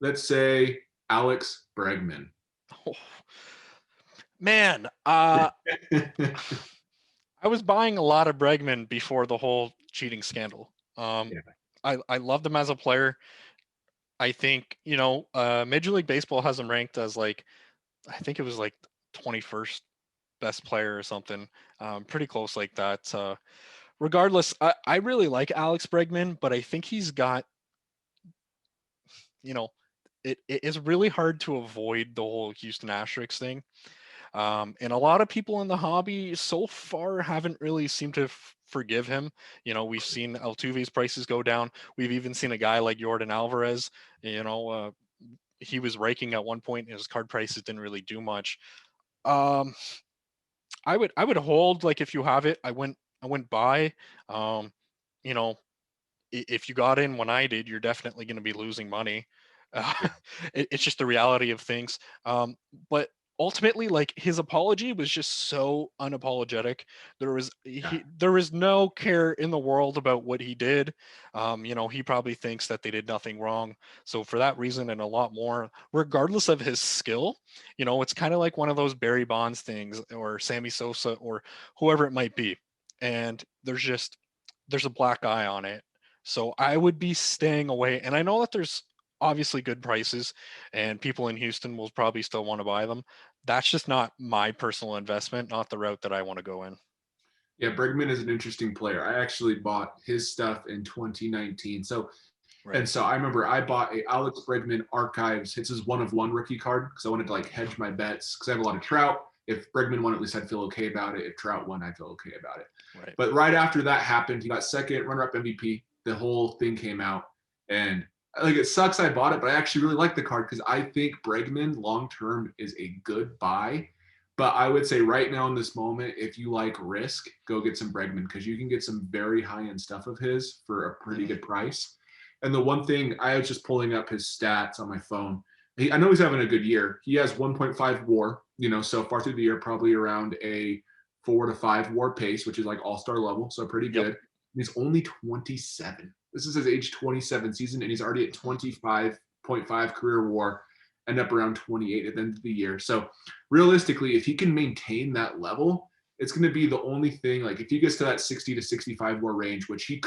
Let's say Alex Bregman. Oh, man, I was buying a lot of Bregman before the whole cheating scandal. Yeah. I loved him as a player. I think, Major League Baseball has him ranked as like, I think it was like 21st best player or something. Pretty close like that. Regardless, I really like Alex Bregman, but I think he's got, you know, it is really hard to avoid the whole Houston Asterix thing. And a lot of people in the hobby so far haven't really seemed to forgive him. We've seen Altuve's prices go down. We've even seen a guy like Jordan Alvarez, you know, uh, he was raking at one point and his card prices didn't really do much. Um, I would hold, like, if you have it, I wouldn't buy. Um, you know, if you got in when I did, you're definitely going to be losing money. Uh, Yeah. it's just the reality of things. But ultimately, like, his apology was just so unapologetic. There was no care in the world about what he did. He probably thinks that they did nothing wrong. So for that reason and a lot more, regardless of his skill, it's kind of like one of those Barry Bonds things or Sammy Sosa or whoever it might be. And there's a black eye on it, so I would be staying away. And I know that there's obviously good prices and people in Houston will probably still want to buy them. That's just not my personal investment, not the route that I want to go in. Yeah, Bregman is an interesting player. I actually bought his stuff in 2019. Right. So I remember I bought a Alex Bregman Archives. It's his one of one rookie card because I wanted to like hedge my bets because I have a lot of Trout. If Bregman won, at least I'd feel okay about it. If Trout won, I'd feel okay about it. Right. But right after that happened, he got second runner-up MVP. The whole thing came out, and like it sucks I bought it, but I actually really like the card because I think Bregman long term is a good buy. But I would say right now in this moment, if you like risk, go get some Bregman because you can get some very high end stuff of his for a pretty Mhm. good price. And the one thing I was just pulling up his stats on my phone. I know he's having a good year. He has 1.5 WAR, so far through the year, probably around a 4 to 5 WAR pace, which is like all star level, so pretty Yep. good. He's only 27. This is his age 27 season, and he's already at 25.5 career WAR, end up around 28 at the end of the year. So realistically, if he can maintain that level, it's going to be the only thing. Like if he gets to that 60 to 65 WAR range, which he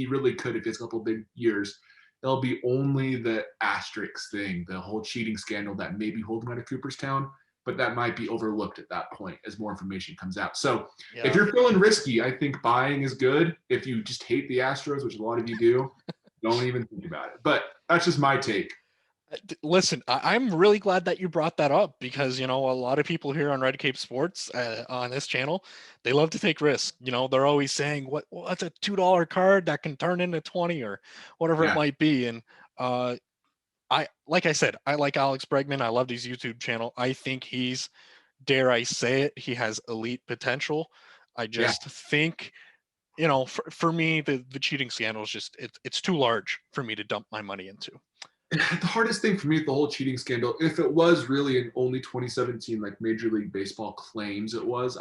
really could if he has a couple of big years, it'll be only the asterisk thing, the whole cheating scandal that may be holding out of Cooperstown, but that might be overlooked at that point as more information comes out. So if Yeah. you're feeling risky, I think buying is good. If you just hate the Astros, which a lot of you do, don't even think about it. But that's just my take. Listen, I'm really glad that you brought that up because, a lot of people here on Red Cape Sports on this channel, they love to take risks. They're always saying, what's a $2 card that can turn into 20 or whatever it Yeah. might be. And like I said, I like Alex Bregman. I loved his YouTube channel. I think he's, dare I say it, he has elite potential. I Yeah. just think, for me, the cheating scandal is just it's too large for me to dump my money into. The hardest thing for me with the whole cheating scandal, if it was really in only 2017, like Major League Baseball claims it was,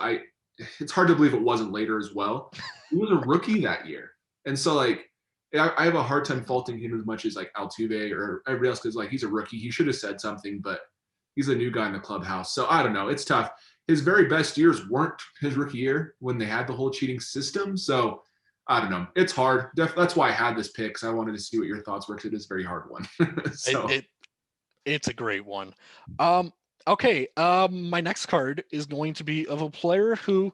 it's hard to believe it wasn't later as well. He was a rookie that year, and so like I have a hard time faulting him as much as like Altuve or everybody else because like he's a rookie. He should have said something, but he's a new guy in the clubhouse. So I don't know. It's tough. His very best years weren't his rookie year when they had the whole cheating system. So I don't know. It's hard. That's why I had this pick because I wanted to see what your thoughts were because it is a very hard one. It, So it it's a great one. Um, okay. My next card is going to be of a player who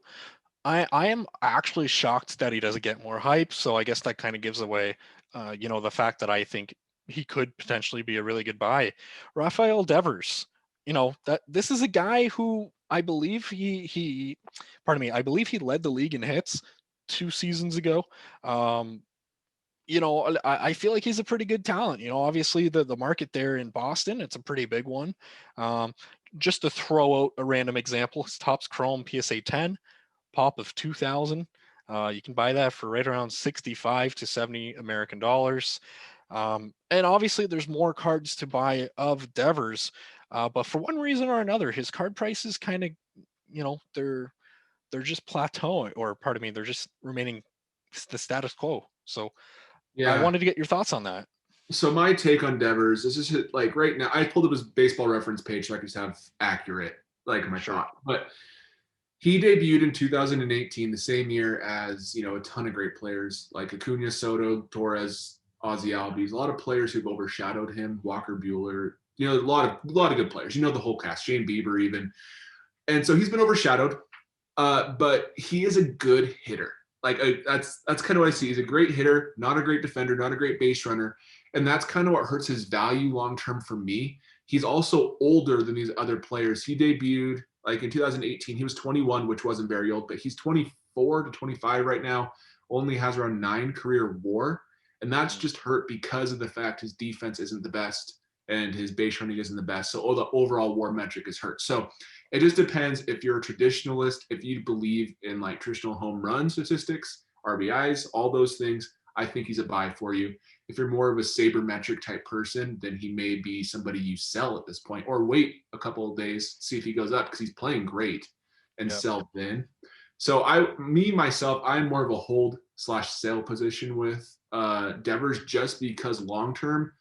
I am actually shocked that he doesn't get more hype. So I guess that kind of gives away, the fact that I think he could potentially be a really good buy. Rafael Devers. That this is a guy who I believe pardon me, I believe he led the league in hits 2 seasons ago. Um, I feel like he's a pretty good talent. Obviously the market there in Boston, it's a pretty big one. Um, just to throw out a random example, his Topps Chrome PSA 10 pop of 2000. You can buy that for right around 65 to 70 American dollars. And obviously there's more cards to buy of Devers. But for one reason or another, his card prices kind of, they're just plateauing, or pardon me, they're just remaining the status quo. So I yeah, wanted to get your thoughts on that. So my take on Devers, this is like right now. I pulled up his baseball reference page so I could just have accurate like my Sure. thought. But he debuted in 2018, the same year as a ton of great players like Acuna, Soto, Torres, Ozzy Albies. A lot of players who've overshadowed him. Walker Bueller. A lot of good players. The whole cast. Shane Bieber even. And so he's been overshadowed. But he is a good hitter. That's kind of what I see. He's a great hitter, not a great defender, not a great base runner, and that's kind of what hurts his value long term for me. He's also older than these other players. He debuted like in 2018. He was 21, which wasn't very old, but he's 24 to 25 right now. Only has around 9 career WAR, and that's Mm. just hurt because of the fact his defense isn't the best and his base running isn't the best. So all the overall WAR metric is hurt. So it just depends if you're a traditionalist, if you believe in like traditional home run statistics, RBIs, all those things. I think he's a buy for you. If you're more of a sabermetric type person, then he may be somebody you sell at this point, or wait a couple of days, see if he goes up because he's playing great, and Yep. sell then. So myself, I'm more of a hold slash sell position with Devers just because long term,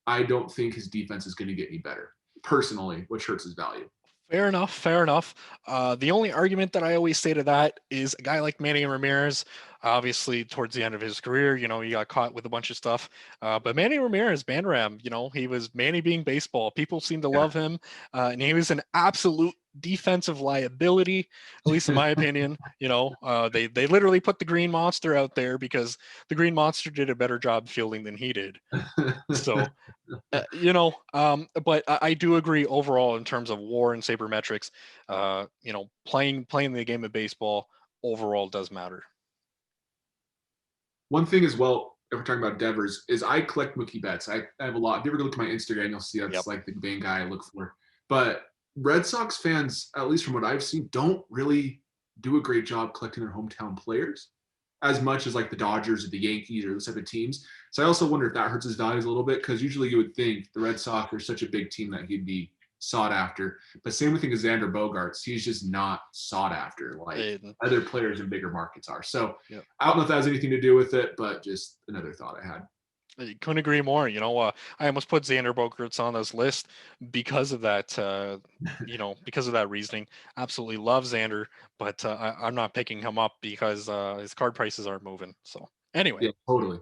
I don't think his defense is going to get any better personally, which hurts his value. Fair enough. Fair enough. The only argument that I always say to that is a guy like Manny Ramirez. Obviously, towards the end of his career, he got caught with a bunch of stuff. But Manny Ramirez, Banram, he was Manny being baseball. People seem to Yeah. love him, and he was an absolute defensive liability, at least in my opinion. They literally put the Green Monster out there because the Green Monster did a better job fielding than he did. So but I do agree overall in terms of WAR and sabermetrics. Playing the game of baseball overall does matter. One thing as well, if we're talking about Devers, is I collect Mookie Betts. I have a lot. If you ever look at my Instagram, you'll see Yep. that's like the main guy I look for. But Red Sox fans, at least from what I've seen, don't really do a great job collecting their hometown players as much as like the Dodgers or the Yankees or those type of teams. So I also wonder if that hurts his values a little bit because usually you would think the Red Sox are such a big team that he'd be sought after. But same with Xander Bogaerts, he's just not sought after like And, other players in bigger markets are. So yep. I don't know if that has anything to do with it, but just another thought I had. I couldn't agree more. I almost put Xander Bogaerts on this list because of that. Because of that reasoning. Absolutely love Xander, but I'm not picking him up because his card prices aren't moving. So anyway. Yeah, totally.